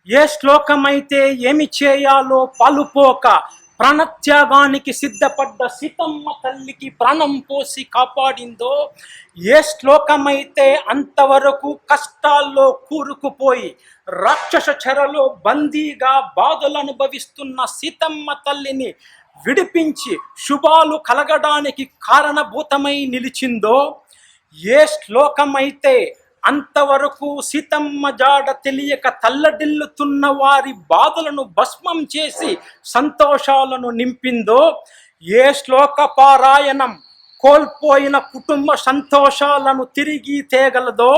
ఏ శ్లోకమైతే ఏమి చేయాలో పాలుపోక ప్రాణత్యాగానికి సిద్ధపడ్డ సీతమ్మ తల్లికి ప్రాణం పోసి కాపాడిందో, ఏ శ్లోకమైతే అంతవరకు కష్టాల్లో కూరుకుపోయి రాక్షస చెరలో బందీగా బాధలు అనుభవిస్తున్న సీతమ్మ తల్లిని విడిపించి శుభాలు కలగడానికి కారణభూతమై నిలిచిందో, ఏ శ్లోకమైతే అంతవరకు సీతమ్మ జాడ తెలియక తల్లడిల్లుతున్న వారి బాధలను భస్మం చేసి సంతోషాలను నింపిందో, ఏ శ్లోక పారాయణం కోల్పోయిన కుటుంబ సంతోషాలను తిరిగి తేగలదో,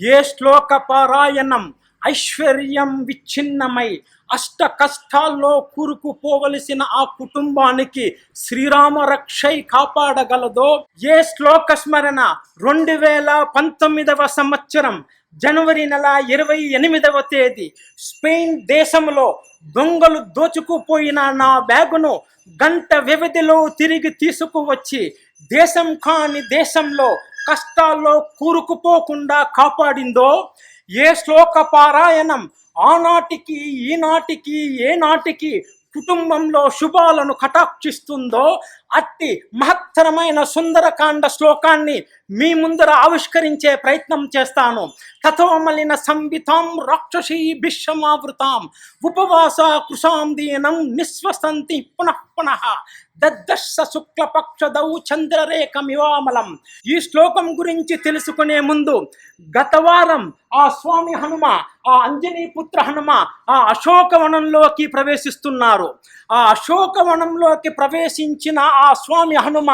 ఏ శ్లోక పారాయణం ఐశ్వర్యం విచ్ఛిన్నమై అష్ట కష్టాల్లో కూరుకుపోవలసిన ఆ కుటుంబానికి శ్రీరామ రక్షై కాపాడగలదో, ఏ శ్లోక స్మరణ 2019 సంవత్సరం జనవరి నెల 28వ తేదీ స్పెయిన్ దేశంలో దొంగలు దోచుకుపోయిన నా బ్యాగును గంట వ్యవధిలో తిరిగి తీసుకువచ్చి దేశం కాని దేశంలో కష్టాల్లో కూరుకుపోకుండా కాపాడిందో, ఏ శ్లోక పారాయణం ఆనాటికి ఈనాటికి ఏనాటికి కుటుంబంలో శుభాలను కటాక్షిస్తుందో, అట్టి మహత్తరమైన సుందరకాండ శ్లోకాన్ని మీ ముందర ఆవిష్కరించే ప్రయత్నం చేస్తాను. తతో మలిన సంవితాం రాక్షసీ భీష్మావృతాం ఉపవాస కృషాం దీనం నిస్వసంతి పునః పునః దద్దర్శ శుక్లపక్షదౌ చంద్రరేఖమివామలం. ఈ శ్లోకం గురించి తెలుసుకునే ముందు గత వారం ఆ స్వామి హనుమ, ఆ అంజనీ పుత్ర హనుమ ఆ అశోకవనంలోకి ప్రవేశిస్తున్నారు. ఆ అశోకవనంలోకి ప్రవేశించిన ఆ స్వామి హనుమ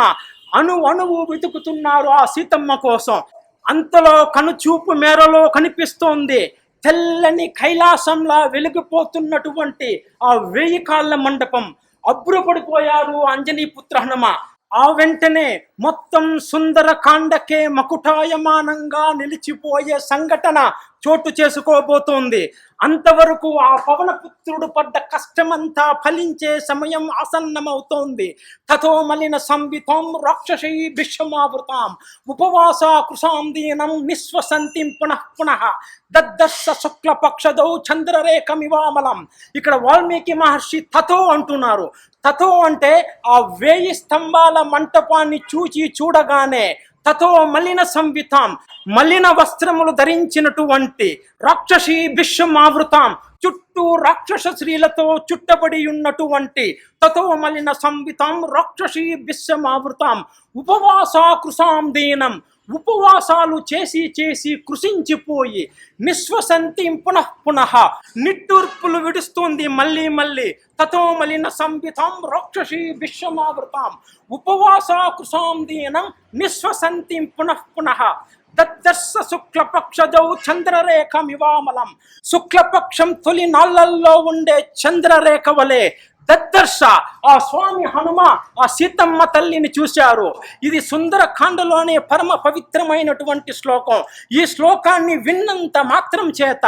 అణువు వెతుకుతున్నారు ఆ సీతమ్మ కోసం. అంతలో కనుచూపు మేరలో కనిపిస్తోంది తెల్లని కైలాసంలా వెలిగిపోతున్నటువంటి ఆ 1000 కాళ్ళ మండపం. అబ్బురపడిపోయారు అంజనీ పుత్ర హనుమ. ఆ వెంటనే మొత్తం సుందరకాండకే మకుటాయమానంగా నిలిచిపోయే సంఘటన చోటు చేసుకోబోతోంది. అంతవరకు ఆ పవనపుత్రుడు పడ్డ కష్టమంతా ఫలించే సమయం ఆసన్నమవుతోంది. తతో మలిన సంవితం రాక్షసీ భీష్మావృతాం ఉపవాస కృషాం దీనం నిస్వసంతిం పునః పునః దద్దర్శ శుక్లపక్షదౌ చంద్రరేఖమివామలం. ఇక్కడ వాల్మీకి మహర్షి తతో అంటున్నారు. తతో అంటే ఆ 1000 స్తంభాల మంటపాన్ని చూడగానే తతో మలిన సంవితాం, మలిన వస్త్రములు ధరించినటువంటి రాక్షసీ భీష్మావృతాం, చుట్టూ రాక్షస స్త్రీలతో చుట్టబడి ఉన్నటువంటి తతో మలిన సంవితాం రాక్షసీ భీష్మావృతాం ఉపవాస కృషాం దీనం, ఉపవాసాలు చేసి కృషించిపోయి నిస్వసంతి పునః పునః నిట్టూర్పులు విడుస్తుంది మళ్ళీ. తతో మలిన సంవితాం రాక్షసీ భీష్మావృతాం ఉపవాస కృషాం దీనం నిస్వసంతి పునః పునః దద్దర్శ శుక్లపక్షదౌ చంద్రరేఖమివామలం. శుక్లపక్షం తొలి నాళ్లలో ఉండే చంద్రరేఖ వలె దద్దర్శ ఆ స్వామి హనుమ ఆ సీతమ్మ తల్లిని చూశారు. ఇది సుందరకాండలోనే పరమ పవిత్రమైనటువంటి శ్లోకం. ఈ శ్లోకాన్ని విన్నంత మాత్రం చేత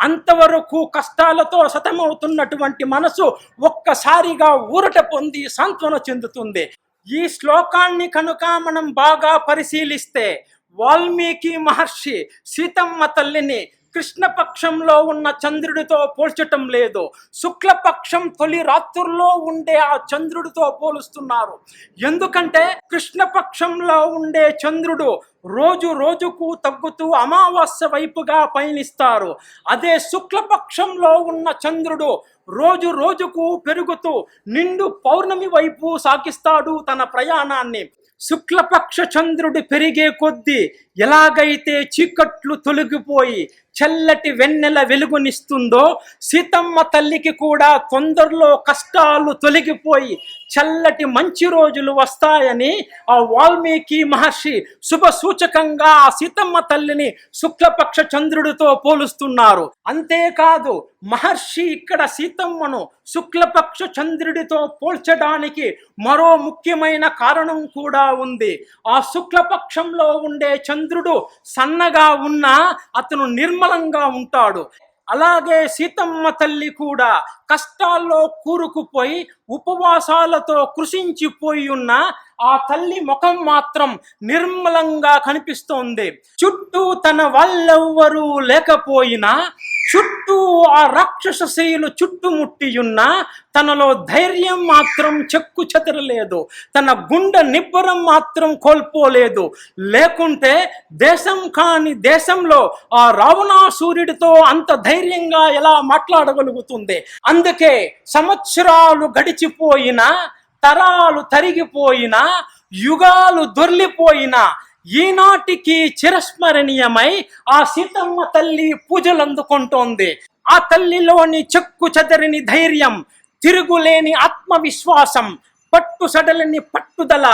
అంతవరకు కష్టాలతో సతమవుతున్నటువంటి మనసు ఒక్కసారిగా ఊరట పొంది సాంత్వన చెందుతుంది. ఈ శ్లోకాన్ని కనుక మనం బాగా పరిశీలిస్తే వాల్మీకి మహర్షి సీతమ్మ తల్లిని కృష్ణపక్షంలో ఉన్న చంద్రుడితో పోల్చటం లేదు, శుక్లపక్షం తొలి రాత్రుల్లో ఉండే ఆ చంద్రుడితో పోలుస్తున్నారు. ఎందుకంటే కృష్ణపక్షంలో ఉండే చంద్రుడు రోజుకు తగ్గుతూ అమావాస్య వైపుగా పయనిస్తారు. అదే శుక్లపక్షంలో ఉన్న చంద్రుడు రోజుకు పెరుగుతూ నిండు పౌర్ణమి వైపు సాగిస్తాడు తన ప్రయాణాన్ని. శుక్లపక్ష చంద్రుడు పెరిగే కొద్దీ ఎలాగైతే చీకట్లు తొలగిపోయి చల్లటి వెన్నెల వెలుగునిస్తుందో, సీతమ్మ తల్లికి కూడా తొందరలో కష్టాలు తొలగిపోయి చల్లటి మంచి రోజులు వస్తాయని ఆ వాల్మీకి మహర్షి శుభ సూచకంగా ఆ సీతమ్మ తల్లిని శుక్లపక్ష చంద్రుడితో పోలుస్తున్నారు. అంతేకాదు మహర్షి ఇక్కడ సీతమ్మను శుక్లపక్ష చంద్రుడితో పోల్చడానికి మరో ముఖ్యమైన కారణం కూడా ఉంది. ఆ శుక్లపక్షంలో ఉండే చంద్రుడు సన్నగా ఉన్నా అతను నిర్మలంగా ఉంటాడు. అలాగే సీతమ్మ తల్లి కూడా కష్టాల్లో కూరుకుపోయి ఉపవాసాలతో కృషించిపోయి ఉన్న ఆ తల్లి ముఖం మాత్రం నిర్మలంగా కనిపిస్తోంది. చుట్టూ తన వాళ్ళెవ్వరూ లేకపోయినా చుట్టూ చుట్టూ ఆ రాక్షసశీలు చుట్టుముట్టియున్న తనలో ధైర్యం మాత్రం చెక్కు చెదరలేదు, తన గుండె నిబ్బరం మాత్రం కోల్పోలేదు. లేకుంటే దేశం కాని దేశంలో ఆ రావణాసురుడితో అంత ధైర్యంగా ఎలా మాట్లాడగలుగుతుంది? అందుకే సంవత్సరాలు గడిచిపోయినా, తరాలు తరిగిపోయినా, యుగాలు దొర్లిపోయినా ఈనాటికి చిరస్మరణీయమై ఆ సీతమ్మ తల్లి పూజలు అందుకుంటోంది. ఆ తల్లిలోని చెక్కు చెదరని ధైర్యం, తిరుగులేని ఆత్మవిశ్వాసం, పట్టుసడలని పట్టుదల,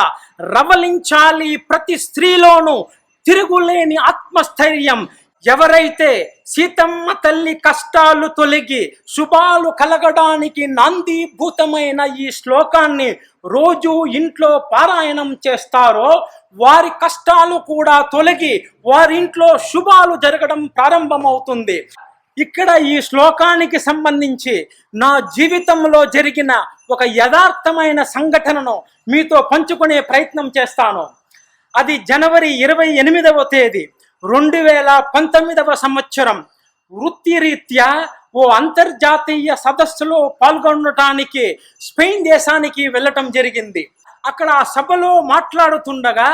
రవలించాలి ప్రతి స్త్రీలోనూ తిరుగులేని ఆత్మస్థైర్యం. ఎవరైతే సీతమ్మ తల్లి కష్టాలు తొలగి శుభాలు కలగడానికి నాందీభూతమైన ఈ శ్లోకాన్ని రోజు ఇంట్లో పారాయణం చేస్తారో వారి కష్టాలు కూడా తొలగి వారింట్లో శుభాలు జరగడం ప్రారంభమవుతుంది. ఇక్కడ ఈ శ్లోకానికి సంబంధించి నా జీవితంలో జరిగిన ఒక యథార్థమైన సంఘటనను మీతో పంచుకునే ప్రయత్నం చేస్తాను. అది జనవరి 28వ తేదీ 2019వ సంవత్సరం. వృత్తిరీత్యా ఓ అంతర్జాతీయ సదస్సులో పాల్గొనడానికి స్పెయిన్ దేశానికి వెళ్ళటం జరిగింది. అక్కడ ఆ సభలో మాట్లాడుతుండగా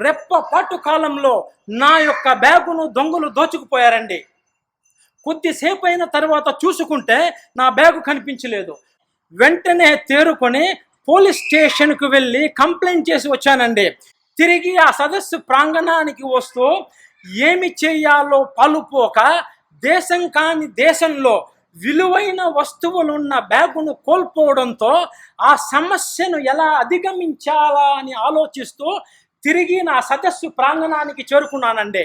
రెప్పపాటు కాలంలో నా యొక్క బ్యాగును దొంగలు దోచుకుపోయారండి. కొద్దిసేపు అయిన తర్వాత చూసుకుంటే నా బ్యాగు కనిపించలేదు. వెంటనే తేరుకొని పోలీస్ స్టేషన్కు వెళ్ళి కంప్లైంట్ చేసి వచ్చానండి. తిరిగి ఆ సదస్సు ప్రాంగణానికి వస్తూ ఏమి చేయాలో పాలుపోక దేశం కాని దేశంలో విలువైన వస్తువులున్న బ్యాగును కోల్పోవడంతో ఆ సమస్యను ఎలా అధిగమించాలా అని ఆలోచిస్తూ తిరిగి నా సదస్సు ప్రాంగణానికి చేరుకున్నానండి.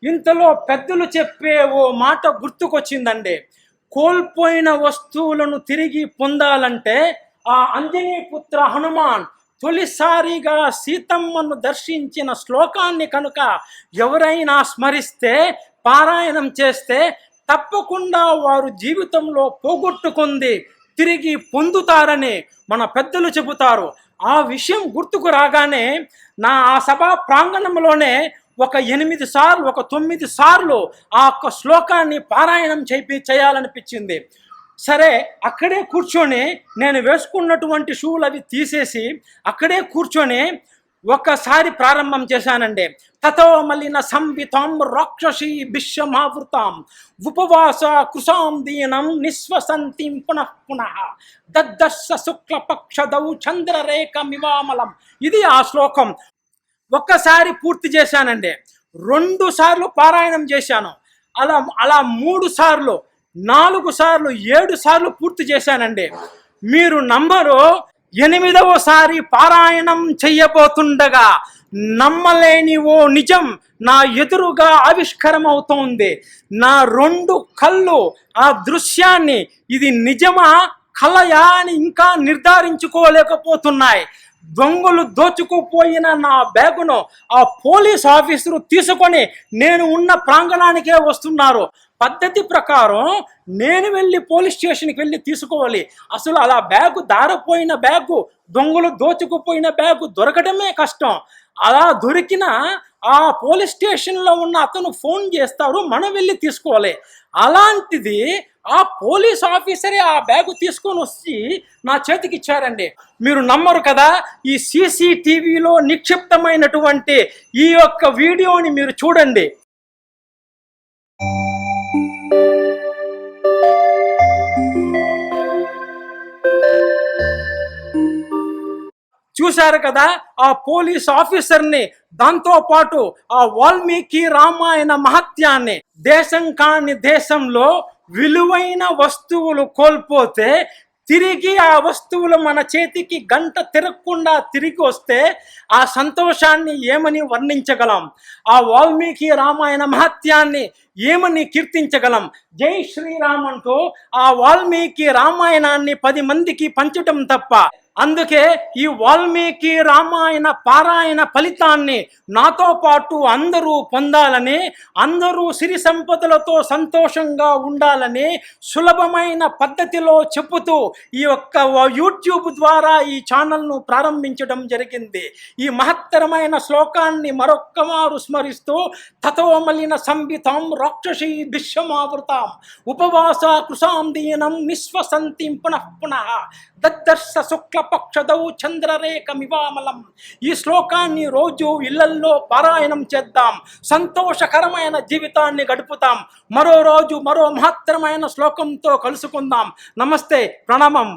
ఇంతలో పెద్దలు చెప్పే ఓ మాట గుర్తుకొచ్చిందండి. కోల్పోయిన వస్తువులను తిరిగి పొందాలంటే ఆ అంజనీపుత్ర హనుమాన్ తొలిసారిగా సీతమ్మను దర్శించిన శ్లోకాన్ని కనుక ఎవరైనా స్మరిస్తే, పారాయణం చేస్తే తప్పకుండా వారు జీవితంలో పోగొట్టుకుంది తిరిగి పొందుతారని మన పెద్దలు చెబుతారు. ఆ విషయం గుర్తుకు రాగానే నా ఆ సభా ప్రాంగణంలోనే ఒక 8 సార్లు, ఒక 9 సార్లు ఆ ఒక్క శ్లోకాన్ని పారాయణం చేయాలనిపించింది. సరే, అక్కడే కూర్చొని నేను వేసుకున్నటువంటి షూలు అవి తీసేసి అక్కడే కూర్చొని ఒక్కసారి ప్రారంభం చేశానండి. తతో మలిన సంవితాం రాక్షసీ బిశ్వమావృతాం ఉపవాస కృషాం దీనం నిశ్వసంతిం పునః పునః దద్దర్శ శుక్లపక్షదౌ చంద్రరేఖమివామలం. ఇది ఆ శ్లోకం. ఒక్కసారి పూర్తి చేశానండి. 2 సార్లు పారాయణం చేశాను. అలా 3 సార్లు, 4 సార్లు, 7 సార్లు పూర్తి చేశానండి. మీరు నమ్మరు, 8వసారి పారాయణం చెయ్యబోతుండగా నమ్మలేని ఓ నిజం నా ఎదురుగా ఆవిష్కరమవుతోంది. నా 2 కళ్ళు ఆ దృశ్యాన్ని ఇది నిజమా కలయా అని ఇంకా నిర్ధారించుకోలేకపోతున్నాయి. దొంగలు దోచుకుపోయిన నా బ్యాగును ఆ పోలీస్ ఆఫీసరు తీసుకొని నేను ఉన్న ప్రాంగణానికే వస్తున్నారు. పద్ధతి ప్రకారం నేను వెళ్ళి పోలీస్ స్టేషన్కి వెళ్ళి తీసుకోవాలి. అసలు అలా బ్యాగు దారిపోయిన బ్యాగు, దొంగలు దోచుకుపోయిన బ్యాగు దొరకడమే కష్టం. అలా దొరికిన ఆ పోలీస్ స్టేషన్లో ఉన్న అతను ఫోన్ చేస్తారు, మనం వెళ్ళి తీసుకోవాలి. అలాంటిది ఆ పోలీస్ ఆఫీసరే ఆ బ్యాగు తీసుకొని వచ్చి నా చేతికి ఇచ్చారండి. మీరు నమ్మరు కదా, ఈ సీసీటీవీలో నిక్షిప్తమైనటువంటి ఈ యొక్క వీడియోని మీరు చూడండి. చూశారు కదా ఆ పోలీస్ ఆఫీసర్ని, దాంతో పాటు ఆ వాల్మీకి రామాయణ మహత్యాన్ని. దేశం కాని దేశంలో విలువైన వస్తువులు కోల్పోతే తిరిగి ఆ వస్తువులు మన చేతికి గంట తిరగకుండా తిరిగి వస్తే ఆ సంతోషాన్ని ఏమని వర్ణించగలం? ఆ వాల్మీకి రామాయణ మహత్యాన్ని ఏమని కీర్తించగలం? జై శ్రీరామ్ అంటూ ఆ వాల్మీకి రామాయణాన్ని 10 మందికి పంచటం తప్ప అందుకే ఈ వాల్మీకి రామాయణ పారాయణ ఫలితాన్ని నాతో పాటు అందరూ పొందాలని, అందరూ సిరి సంపదలతో సంతోషంగా ఉండాలని సులభమైన పద్ధతిలో చెప్పుతూ ఈ యొక్క యూట్యూబ్ ద్వారా ఈ ఛానల్ను ప్రారంభించడం జరిగింది. ఈ మహత్తరమైన శ్లోకాన్ని మరొక్క మారు స్మరిస్తూ తతోమలిన సంభితం రాక్షసీ విశ్వమావృతాం ఉపవాస కృషాం దీనం నిశ్వసంతిం పునః పునః దద్దర్శ శుక్లపక్షదౌ చంద్రరేఖమివామలం. ఈ శ్లోకాన్ని రోజు ఇళ్లల్లో పారాయణం చేద్దాం, సంతోషకరమైన జీవితాన్ని గడుపుతాం. మరో రోజు మరో మహత్తరమైన శ్లోకంతో కలుసుకుందాం. నమస్తే, ప్రణామం.